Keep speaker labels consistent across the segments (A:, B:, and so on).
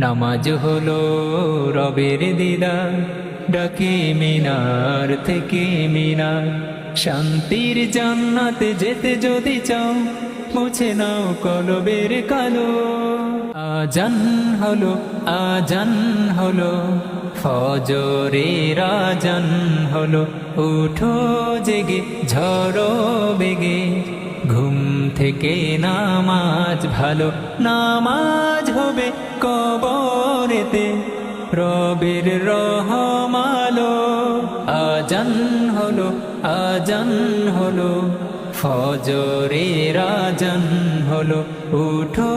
A: নামাজ হলো রবের দিদার, ডাকে মিনার থেকে মিনার। শান্তির জান্নাতে যেতে যদি চাও, মুছে নাও কলবের কালো। আজান হলো, আজান হলো, ফজরের আজান হলো। উঠো জেগে ঝড়ো বেগে, ঘুম থেকে নামাজ ভালো। নামাজ হবে কবরেতে, রবের রহমালো। আজান হলো, আজান হলো, ফজরের আজান হলো। উঠো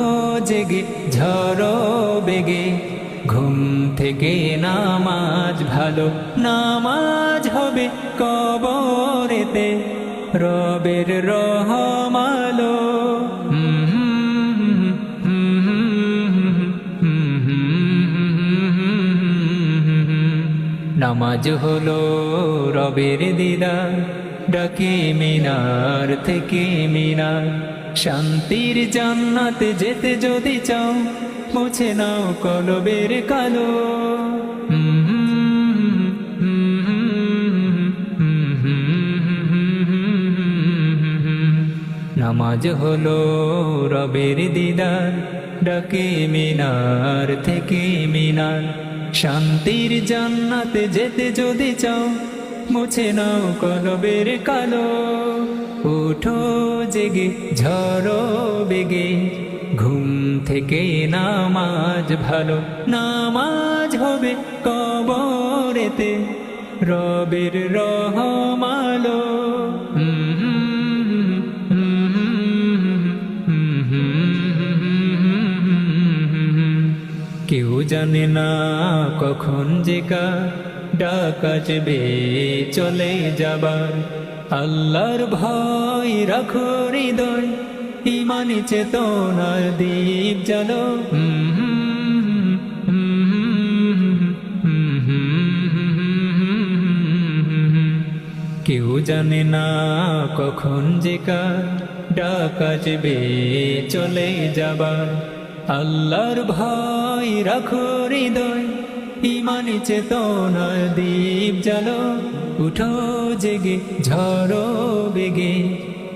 A: জেগে ঝড়ো বেগে, ঘুম থেকে নামাজ ভালো। নামাজ হবে কবরেতে, রবের রহমালো। নামাজ হলো রবের দিদার, ডাকে মিনার থেকে মিনার। শান্তির জান্নাতে যেতে যদি চাও, মুছে নাও কলবের কালো। নামাজ হলো রবের দিদার, ডাকে মিনার থেকে মিনার। শান্তির জান্নাতে যেতে যদি চাও, মুছে নাও কলবের কালো। উঠো জেগে ঝড়ো বেগে, ঘুম থেকে নামাজ ভালো। নামাজ হবে কবরেতে, রবের রহমালো। কেউ জানে না কখন যে কার ডাক আসবে চলে যাবার। আল্লাহর ভয় রাখো হৃদয়, ঈমানি চেতনার দীপ জ্বালো। কেউ জানে না কখন যে কার ডাক আসবে চলে যাবার। আল্লাহর ভয় রাখো হৃদয়, ঈমানি চেতনার দীপ জ্বালো। উঠো জেগে ঝড়ো বেগে,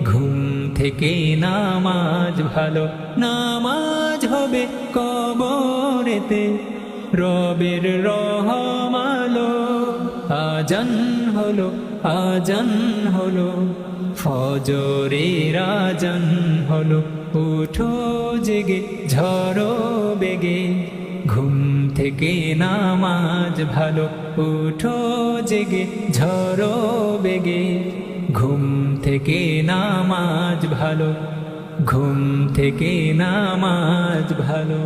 A: ঘুম থেকে নামাজ ভালো। নামাজ হবে কবরেতে, রবের রহমালো। আজান হলো, আজান হলো, ফজরের আজান হলো। উঠো জেগে ঝড়ো বেগে, ঘুম থেকে নামাজ ভালো। উঠো জেগে ঝড়ো বেগে, ঘুম থেকে নামাজ ভালো। ঘুম থেকে নামাজ ভালো।